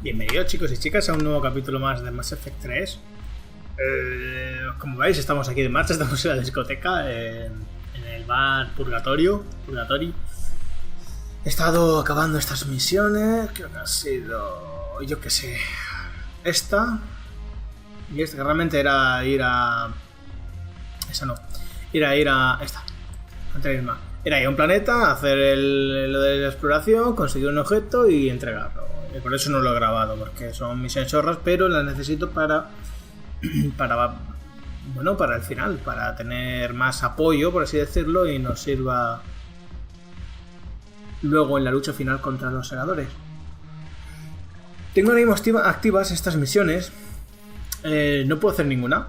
Bienvenidos chicos y chicas a un nuevo capítulo más de Mass Effect 3. Como veis, estamos aquí de marcha, estamos en la discoteca, en el bar Purgatory. He estado acabando estas misiones, creo que ha sido, yo que sé, esta. Y esta que realmente era ir a... Esa no, ir a esta. Era ir a un planeta, hacer lo de la exploración, conseguir un objeto y entregarlo. Y por eso no lo he grabado, porque son misiones chorras, pero las necesito para el final, para tener más apoyo, por así decirlo, y nos sirva luego en la lucha final contra los segadores. Tengo ahora mismo activas estas misiones. No puedo hacer ninguna.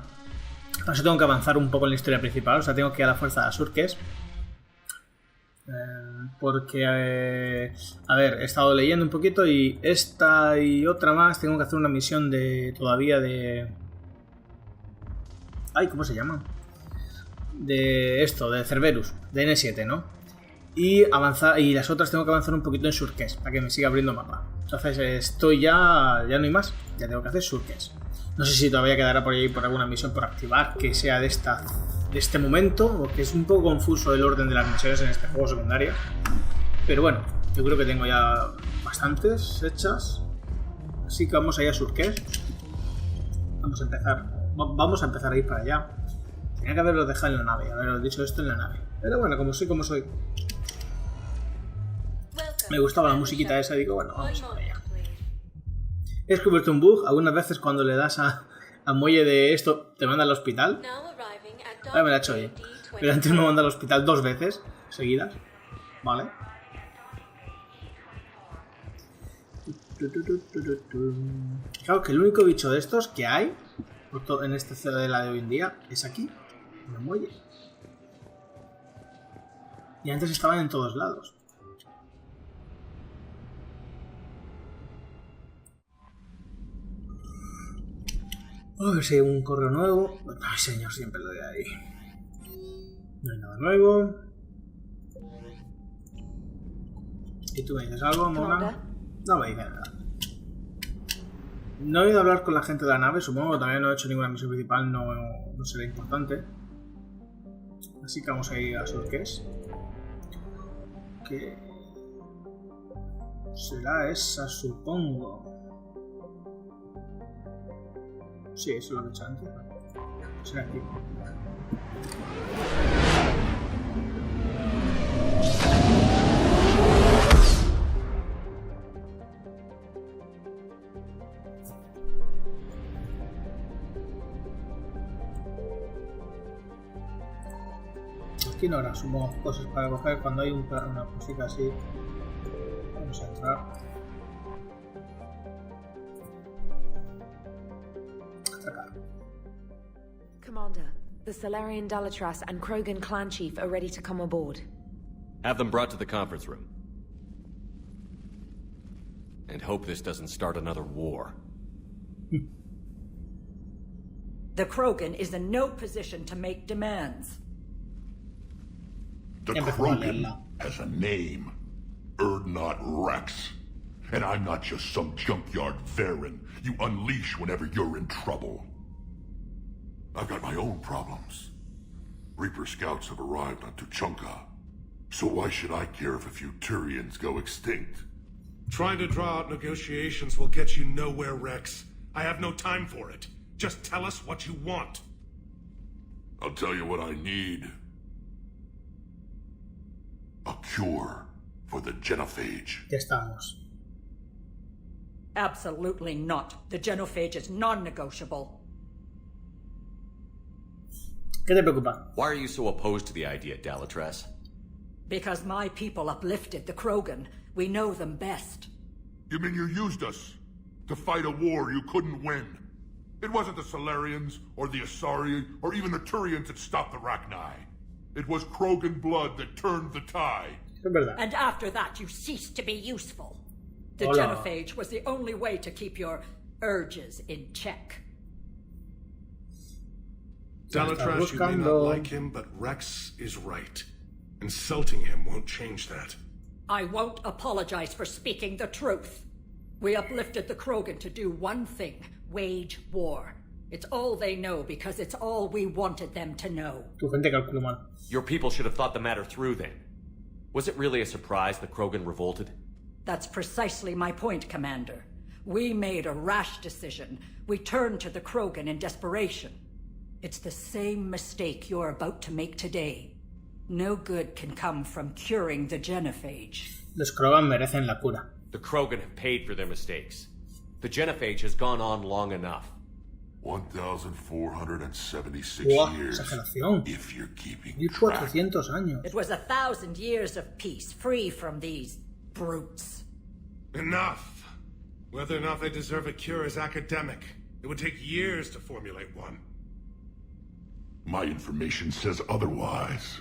Por eso tengo que avanzar un poco en la historia principal. O sea, tengo que ir a la fuerza de Sur'Kesh. Porque, a ver, he estado leyendo un poquito y esta y otra más tengo que hacer una misión de ay, ¿cómo se llama? De esto, de Cerberus, de N7, ¿no? Y avanzar, y las otras tengo que avanzar un poquito en Sur'Kesh para que me siga abriendo mapa. Entonces estoy ya no hay más, ya tengo que hacer Sur'Kesh. No sé si todavía quedará por ahí por alguna misión por activar que sea de este momento, porque es un poco confuso el orden de las misiones en este juego secundario. Pero bueno, yo creo que tengo ya bastantes hechas. Así que vamos allá a Sur'Kesh. Vamos a empezar a ir para allá. Tenía que haberlo dejado en la nave, haberlo dicho esto en la nave. Pero bueno, como soy. Me gustaba la musiquita esa y digo, bueno, vamos para allá. He descubierto un bug. Algunas veces cuando le das a muelle de esto te manda al hospital. Ahora me la he hecho bien. Pero antes me manda al hospital 2 veces seguidas. Vale. Claro que el único bicho de estos que hay en este ciudadela de hoy en día es aquí, en el muelle. Y antes estaban en todos lados. A ver si hay un correo nuevo. Ay, señor, siempre lo de ahí. No hay nada nuevo. ¿Y tú me dices algo, Mona? No me dices nada. No he ido a hablar con la gente de la nave, supongo que todavía no he hecho ninguna misión principal, no será importante. Así que vamos a ir a Sur'Kesh. Que será esa, supongo. Sí, eso es lo que he hecho antes. Será aquí. Aquí no habrá, supongo, cosas para coger cuando hay una cosita así. Vamos a entrar. Commander, the Salarian Dalatras and Krogan clan chief are ready to come aboard. Have them brought to the conference room. And hope this doesn't start another war. The Krogan is in no position to make demands. The Krogan has a name. Urdnot Rex. And I'm not just some junkyard Varen you unleash whenever you're in trouble. I've got my own problems. Reaper scouts have arrived on Tuchanka. So why should I care if a few Turians go extinct? Trying to draw out negotiations will get you nowhere, Rex. I have no time for it. Just tell us what you want. I'll tell you what I need. A cure for the genophage. Ya estamos. Absolutely not. The genophage is non-negotiable. ¿Qué te preocupa? Why are you so opposed to the idea, Dalatras? Because my people uplifted the Krogan. We know them best. You mean you used us to fight a war you couldn't win? It wasn't the Salarians, or the Asari, or even the Turians that stopped the Rachni. It was Krogan blood that turned the tide. Es verdad. And after that, you ceased to be useful. The Hola. genophage was the only way to keep your urges in check. Dalatras, you may not like him, but Rex is right. Insulting him won't change that. I won't apologize for speaking the truth. We uplifted the Krogan to do one thing, wage war. It's all they know because it's all we wanted them to know. Tu gente calculo mal. Your people should have thought the matter through then. Was it really a surprise the Krogan revolted? That's precisely my point, Commander. We made a rash decision. We turned to the Krogan in desperation. It's the same mistake you're about to make today. No good can come from curing the genophage. Los Krogan merecen la cura. The Krogan have paid for their mistakes. The genophage has gone on long enough. 1,476 Buah, years. exageración. If you're keeping 1400 años. It was 1,000 years of peace, free from these brutes. Enough. Whether or not they deserve a cure is academic. It would take years to formulate one. My information says otherwise.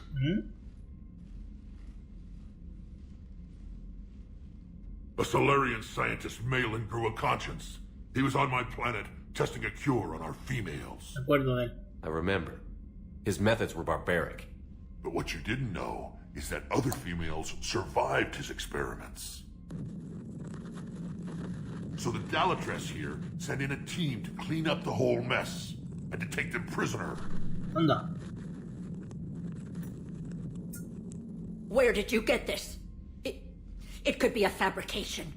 A Solarian scientist, Malin, grew a conscience. He was on my planet, testing a cure on our females. Me acuerdo de él. I remember. His methods were barbaric. But what you didn't know is that other females survived his experiments. So the Dalatress here sent in a team to clean up the whole mess and to take them prisoner. Anda. Where did you get this? It could be a fabrication.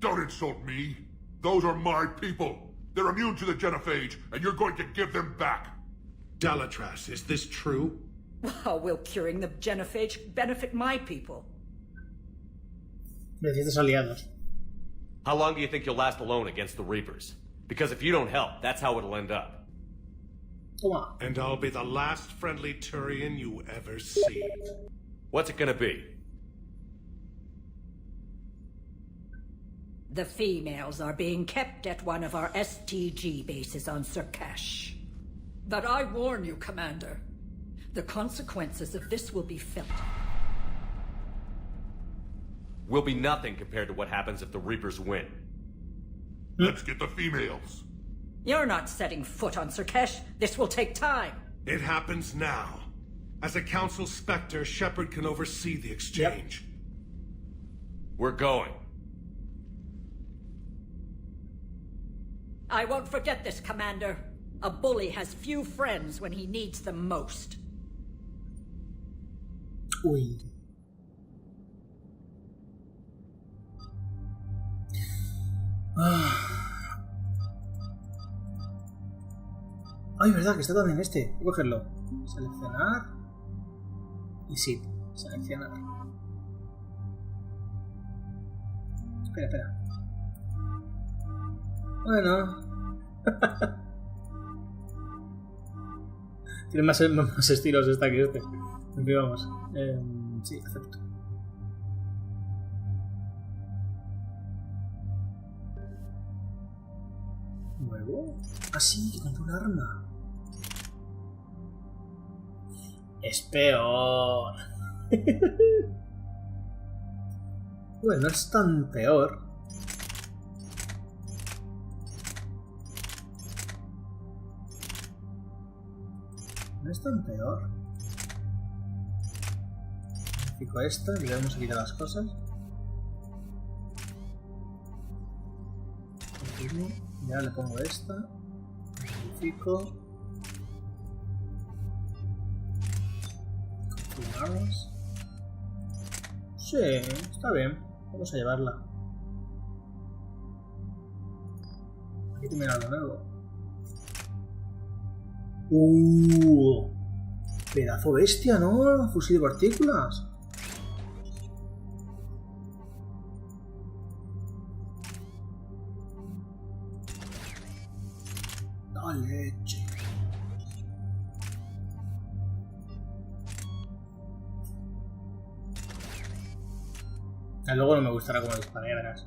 Don't insult me. Those are my people. They're immune to the genophage, and you're going to give them back. Dalatrass, is this true? How will curing the genophage benefit my people? Necesitas aliados. How long do you think you'll last alone against the Reapers? Because if you don't help, that's how it'll end up. Toma. And I'll be the last friendly Turian you ever see. What's it gonna be? The females are being kept at one of our STG bases on Sur'Kesh. But I warn you, Commander, the consequences of this will be felt. Will be nothing compared to what happens if the Reapers win. Let's get the females. You're not setting foot on Sur'Kesh. This will take time. It happens now. As a Council Spectre, Shepard can oversee the exchange. We're going. I won't forget this, Commander. A bully has few friends when he needs them most. Uy. Ay, verdad que está también este. Voy a cogerlo. Seleccionar. Y sí, seleccionar. Espera. Bueno. Tiene más estilos esta que este. En fin, vamos. Sí, acepto. ¿Nuevo? Ah, sí, que compré un arma. Es peor. Bueno, no es tan peor. No es tan peor. Fijo esta, le vamos a quitar las cosas. Confirmo. Ya le pongo esta. Fijo. Continuamos. Sí, está bien. Vamos a llevarla. Aquí también algo nuevo. Pedazo bestia, ¿no? Fusil de partículas. La leche. Luego no me gustará como dispara, ya verás.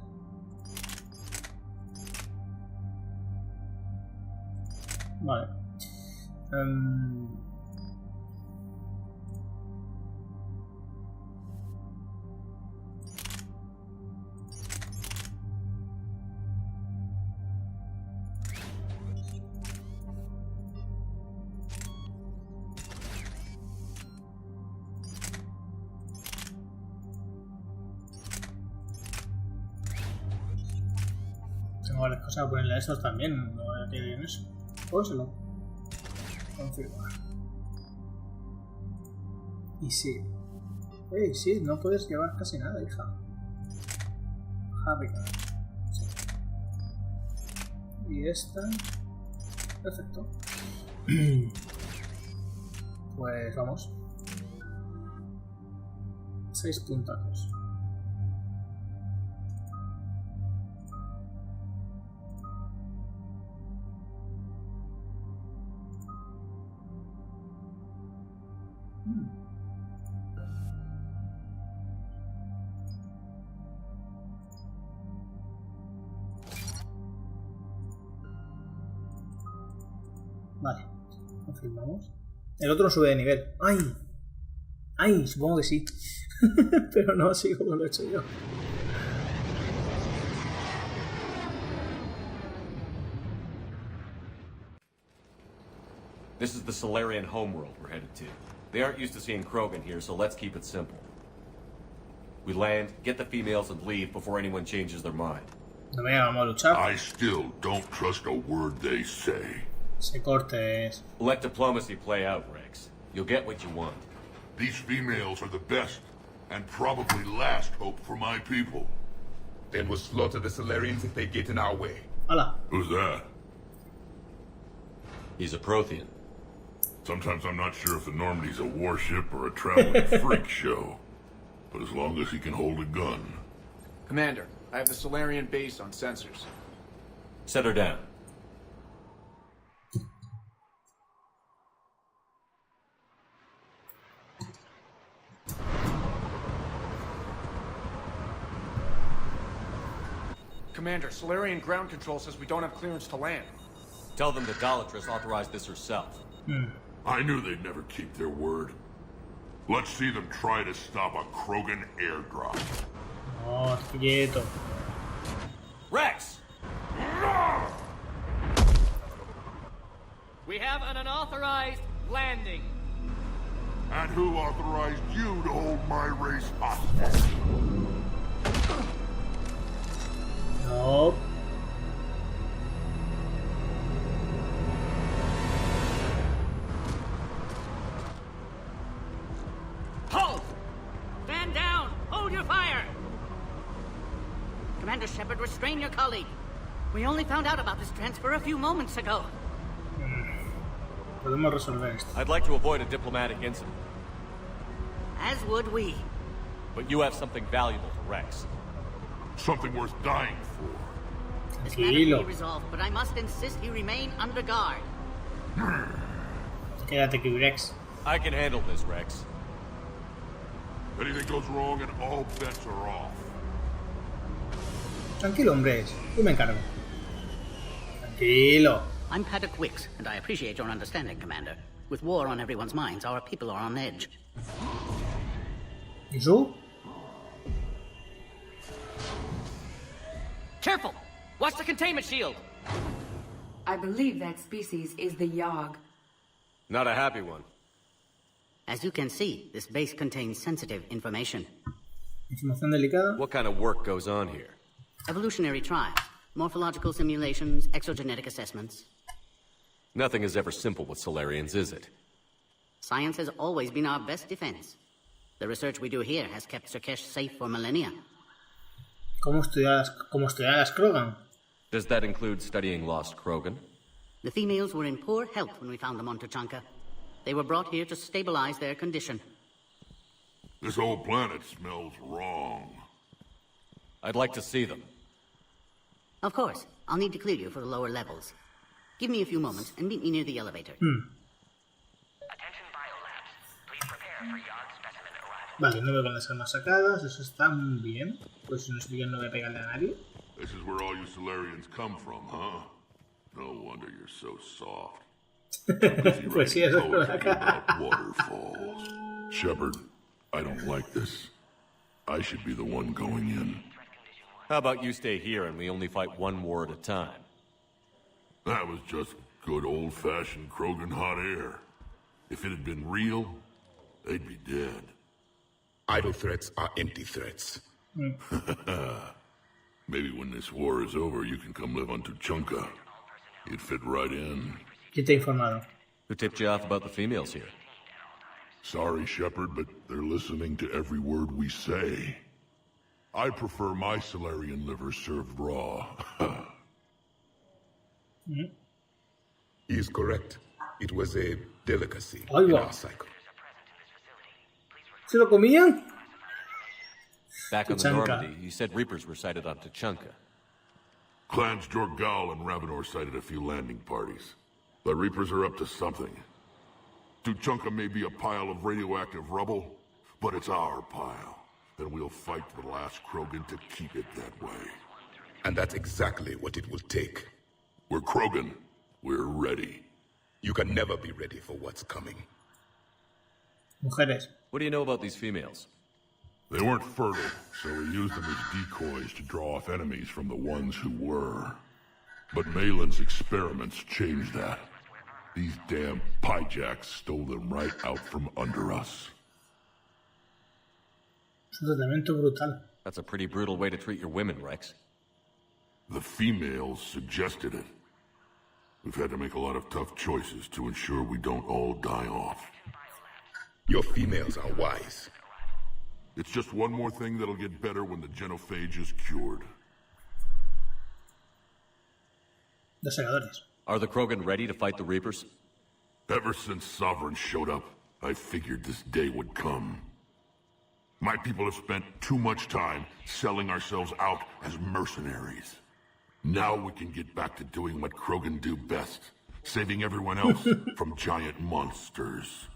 Vale. Tengo varias cosas a ponerle a estos también. No voy a quedar en eso. Pónselo. Confirmar. Y sí. Sí, no puedes llevar casi nada, hija. Rica. Sí. Y esta. Perfecto. Pues vamos. 6 puntazos. Vale, confirmamos. El otro no sube de nivel. ¡Ay! ¡Ay! Supongo que sí. Pero no así como lo he hecho yo. This is the Solarian homeworld we're headed to. They aren't used to seeing Krogan here, so let's keep it simple. We land, get the females, and leave before anyone changes their mind. No me vamos a luchar. I still don't trust a word they say. Se cortes. Let diplomacy play out, Rex. You'll get what you want. These females are the best, and probably last hope for my people. Then we'll slaughter the Solarians if they get in our way. Hola. Who's that? He's a Prothean. Sometimes I'm not sure if the Normandy's a warship or a traveling freak show. But as long as he can hold a gun. Commander, I have the Solarian base on sensors. Set her down. Commander, Solarian ground control says we don't have clearance to land. Tell them the Dolatress authorized this herself. I knew they'd never keep their word. Let's see them try to stop a Krogan airdrop. Oh, quieto. Rex! We have an unauthorized landing. And who authorized you to hold my race hostage? No. Halt! Stand down! Hold your fire! Commander Shepard, restrain your colleague. We only found out about this transfer a few moments ago. Podemos resolver esto. I'd like to avoid a diplomatic incident, As would we. but you have something valuable for Rex. Something worth dying for. This matter can be Tranquilo. resolved, but I must insist he remain under guard. Quédate aquí, Rex. I can handle this, Rex. Anything goes wrong and all bets are off. Tranquilo, hombres. Yo me encargo. Tranquilo. I'm Paddock Wicks, and I appreciate your understanding, Commander. With war on everyone's minds, our people are on edge. ¿Y tú? Careful! Watch the containment shield! I believe that species is the Yogg. Not a happy one. As you can see, this base contains sensitive information. Información delicada. What kind of work goes on here? Evolutionary trials, morphological simulations, exogenetic assessments. Nothing is ever simple with Solarians, is it? Science has always been our best defense. The research we do here has kept Sur'Kesh safe for millennia. ¿Cómo estudiar las Krogan? Does that include studying lost Krogan? The females were in poor health when we found them on Tuchanka. They were brought here to stabilize their condition. This whole planet smells wrong. I'd like to see them. Of course, I'll need to clear you for the lower levels. Give me a few moments and meet me near the elevator. Attention biolabs. Please prepare for Yogg specimen arrival. Vale, no veo con las armas sacadas. Eso está muy bien. Pues si no estoy bien, no voy a pegarle a nadie. This is where all you Solarians come from, huh? No wonder you're so soft. Pues sí, eso es Poetry verdad. about waterfalls. Shepard, I don't like this. I should be the one going in. How about you stay here and we only fight one war at a time? That was just good old-fashioned Krogan hot air. If it had been real, they'd be dead. Idle threats are empty threats. Maybe when this war is over, you can come live on Tuchanka. You'd fit right in. ¿Quién te ha informado? Who tipped you off about the females here? Sorry, Shepard, but they're listening to every word we say. I prefer my Solarian liver served raw. He is correct. It was a delicacy Ahí in va. our cycle. ¿Se lo comían? Back on the Tuchanka. Normandy, you said Reapers were sighted on Tuchanka. Clans Jorgal and Ravenor sighted a few landing parties. The Reapers are up to something. Tuchanka may be a pile of radioactive rubble, but it's our pile. And we'll fight to the last Krogan to keep it that way. And that's exactly what it will take. We're Krogan. We're ready. You can never be ready for what's coming. Mujeres. What do you know about these females? They weren't fertile, so we used them as decoys to draw off enemies from the ones who were. But Malin's experiments changed that. These damn pyjacks stole them right out from under us. Es un tratamiento brutal. That's a pretty brutal way to treat your women, Rex. The females suggested it. We've had to make a lot of tough choices to ensure we don't all die off. Your females are wise. It's just one more thing that'll get better when the genophage is cured. Los segadores. Are the Krogan ready to fight the Reapers? Ever since Sovereign showed up, I figured this day would come. My people have spent too much time selling ourselves out as mercenaries. Now we can get back to doing what Krogan do best, saving everyone else from giant monsters.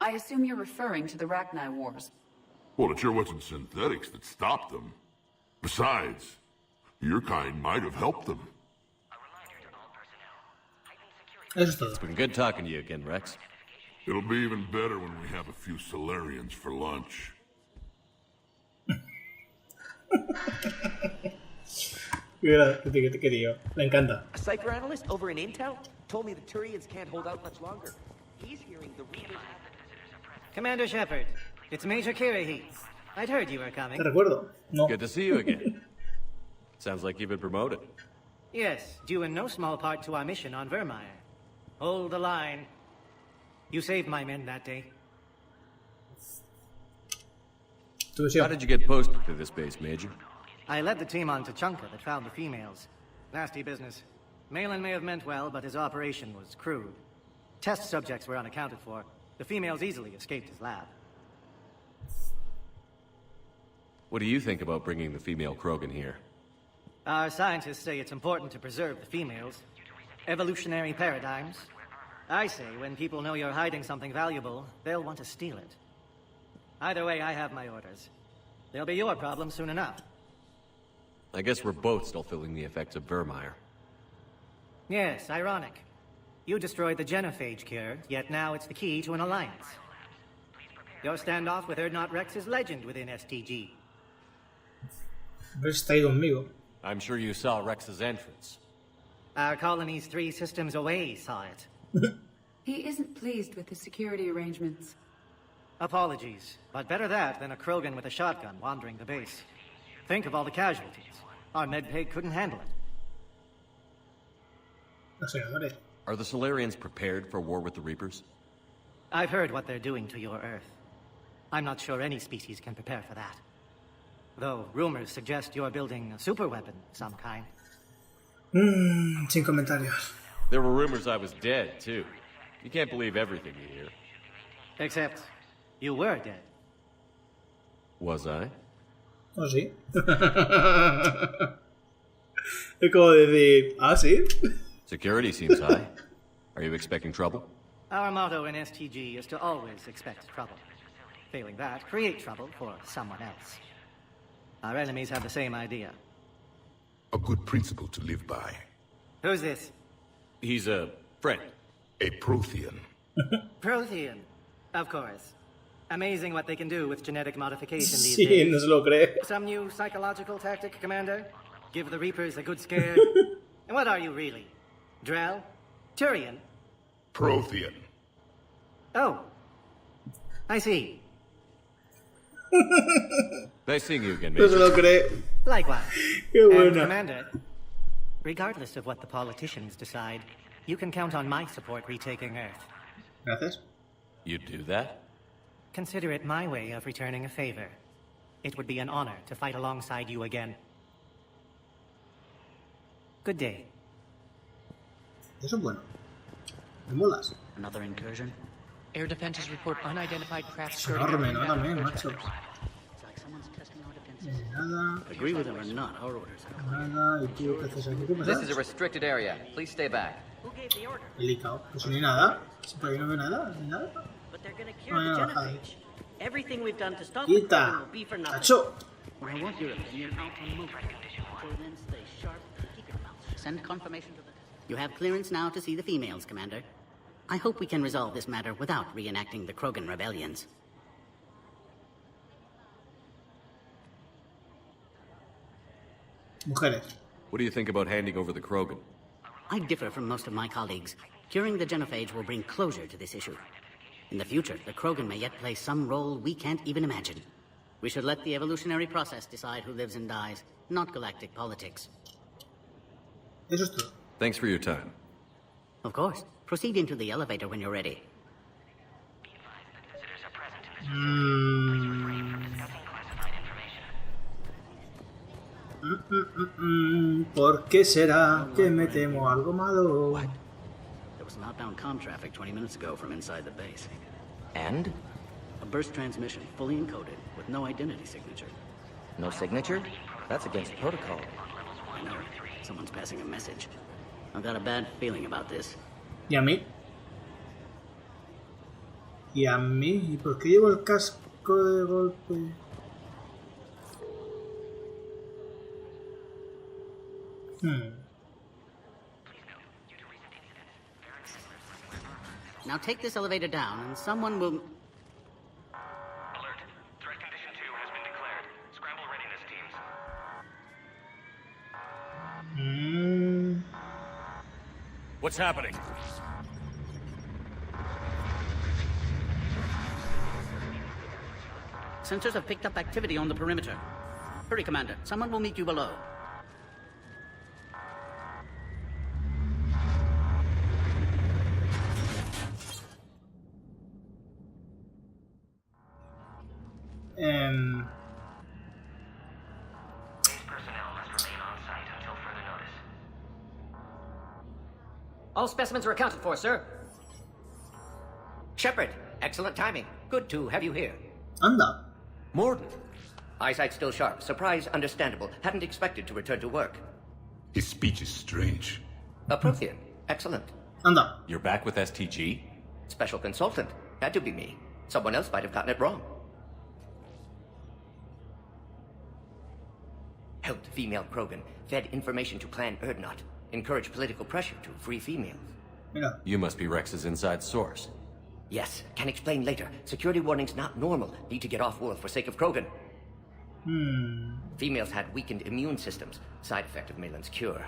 I assume you're referring to the Rachni Wars. Well, it sure wasn't synthetics that stopped them. Besides, your kind might have helped them. Eso es todo. It's been good talking to you again, Rex. It'll be even better when we have a few Solarians for lunch. Mira, qué tío. Me encanta. A cipher analyst over in Intel told me the Turians can't hold out much longer. He's hearing the Reapers. Commander Shepard, it's Major Kirahi. I'd heard you were coming. Te recuerdo. No. Good to see you again. Sounds like you've been promoted. Yes, due in no small part to our mission on Vermeer. Hold the line. You saved my men that day. How did you get posted to this base, Major? I led the team on Tuchanka that found the females. Nasty business. Malin may have meant well, but his operation was crude. Test subjects were unaccounted for. The females easily escaped his lab. What do you think about bringing the female Krogan here? Our scientists say it's important to preserve the females. Evolutionary paradigms. I say when people know you're hiding something valuable, they'll want to steal it. Either way, I have my orders. They'll be your problem soon enough. I guess we're both still feeling the effects of Vermeer. Yes, ironic. You destroyed the genophage cure, yet now it's the key to an alliance. Your standoff with Urdnot Rex is legend within STG. Está ahí conmigo. I'm sure you saw Rex's entrance. Our colony's 3 systems away saw it. He isn't pleased with the security arrangements. Apologies, but better that than a Krogan with a shotgun wandering the base. Think of all the casualties. Our medpay couldn't handle it. Los segadores. Are the Solarians prepared for war with the Reapers? I've heard what they're doing to your Earth. I'm not sure any species can prepare for that. Though rumors suggest you're building a superweapon of some kind. Sin comentarios. There were rumors I was dead, too. You can't believe everything you hear. Except, you were dead. Was I? Oh, sí. Es como decir, ¿ah, sí? Security seems high. Are you expecting trouble? Our motto in STG is to always expect trouble. Failing that, create trouble for someone else. Our enemies have the same idea. A good principle to live by. Who's this? He's a friend. A Prothean. Prothean. Of course. Amazing what they can do with genetic modification these Sí, days. no se lo cree. Some new psychological tactic, Commander? Give the Reapers a good scare? And what are you really? Drell? Turian? Prothean. Oh. I see. Nice seeing you again, No se lo Major. cree. Likewise. Qué And, buena. Commander, regardless of what the politicians decide, you can count on my support retaking Earth. Gracias. You'd do that? Consider it my way of returning a favor. It would be an honor to fight alongside you again. Good day. Eso es bueno. Me molas. Another incursion? Air defenses report unidentified craft Es skirting. enorme, ¿no? También, macho. Nada, Agree with him or not, our orders are nada. ¿Y tú qué haces aquí? ¿Qué pasa? This is a restricted area. Please stay back. Delicado. Pues ni nada. Si por ahí no veo nada, ni nada. No hay nada bajada ahí. Everything we've done to stop Quita. will be for nothing. Tacho. I want your opinion out on movement. Until then, stay sharp and keep your mouth. Send confirmation to the... You have clearance now to see the females, Commander. I hope we can resolve this matter without reenacting the Krogan rebellions. Mujeres. What do you think about handing over the Krogan? I differ from most of my colleagues. Curing the genophage will bring closure to this issue. In the future, the Krogan may yet play some role we can't even imagine. We should let the evolutionary process decide who lives and dies, not galactic politics. Eso es todo. Thanks for your time. Of course. Proceed into the elevator when you're ready. ¿Por qué será que me temo algo malo? There was outbound comm traffic 20 minutes ago from inside the base. And? A burst transmission, fully encoded, with no identity signature. No signature? That's against protocol. I know. Someone's passing a message. I've got a bad feeling about this. ¿Y a mí? ¿Y a mí? ¿Y por qué llevo el casco de golpe? Now take this elevator down and someone will... Alert. Threat condition 2 has been declared. Scramble readiness teams. What's happening? Sensors have picked up activity on the perimeter. Hurry, Commander. Someone will meet you below. Base personnel must remain on site until further notice. All specimens are accounted for, sir. Shepard, excellent timing. Good to have you here. Anda. Morden. Eyesight still sharp. Surprise understandable. Hadn't expected to return to work. His speech is strange. Prothean. Excellent. Anda. You're back with STG? Special consultant. Had to be me. Someone else might have gotten it wrong. Helped female Krogan. Fed information to Clan Urdnot. Encouraged political pressure to free females. Mira. You must be Rex's inside source. Yes, can explain later. Security warnings not normal. Need to get off-world for sake of Krogan. Females had weakened immune systems. Side effect of Malin's cure.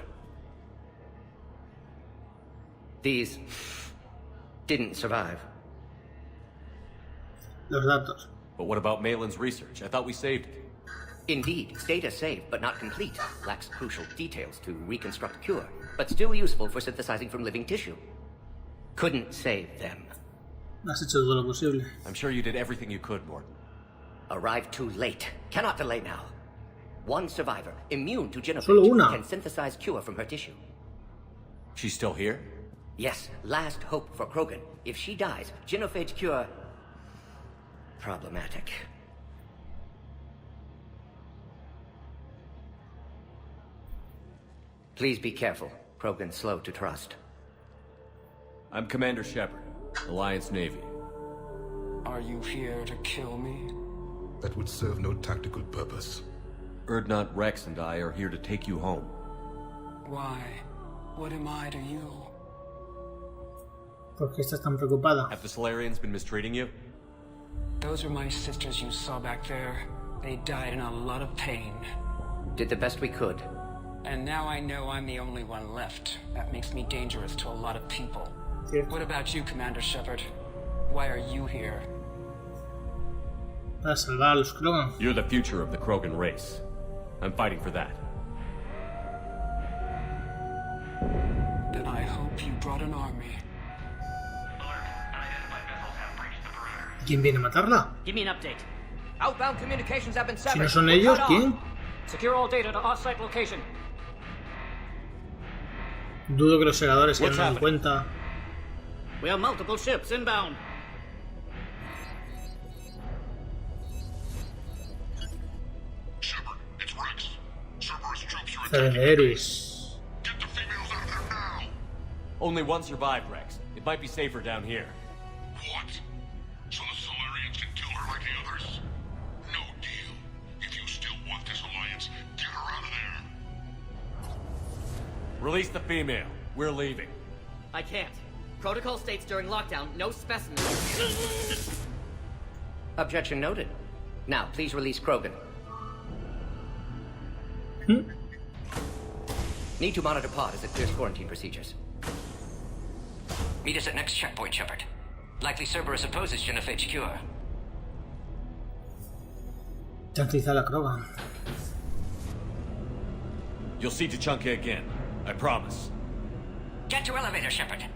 These didn't survive. Los datos. But what about Malin's research? I thought we saved it. Indeed, data saved, but not complete. Lacks crucial details to reconstruct cure, but still useful for synthesizing from living tissue. Couldn't save them. Has hecho todo lo posible. I'm sure you did everything you could, Morden. Arrived too late. Cannot delay now. One survivor, immune to Solo genophage, una. can synthesize cure from her tissue. She's still here? Yes, last hope for Krogan. If she dies, genophage cure... problematic. Please be careful. Krogan's slow to trust. I'm Commander Shepard, Alliance Navy. Are you here to kill me? That would serve no tactical purpose. Urdnot, Rex, and I are here to take you home. Why? What am I to you? ¿Por qué estás tan preocupada? Have the Solarians been mistreating you? Those are my sisters you saw back there. They died in a lot of pain. Did the best we could. And now I know I'm the only one left. That makes me dangerous to a lot of people. What about you, Commander Shepard? Why are you here? Para salvar a los Krogan. You're the future of the Krogan race. I'm fighting for that. Then I hope you brought an army. ¿Quién viene a matarla? Give me an update. Outbound communications have been severed. Si no son ellos, ¿quién? Secure all data to off-site location. Dudo que los segadores se den cuenta. We have multiple ships inbound. Shepard, it's Rex. Cerberus troops are Cerberus. Get the females out of there now. Only one survived, Rex. It might be safer down here. What? So the Solarians can kill her like the others? No deal. If you still want this alliance, get her out of there. Release the female. We're leaving. I can't. Protocol states during lockdown, no specimens. Objection noted. Now, please release Krogan. Need to monitor pod as it clears quarantine procedures. Meet us at next checkpoint, Shepard. Likely Cerberus opposes genophage cure. Tranquiliza la Krogan. You'll see Tuchanka again. I promise. Get to elevator, Shepard.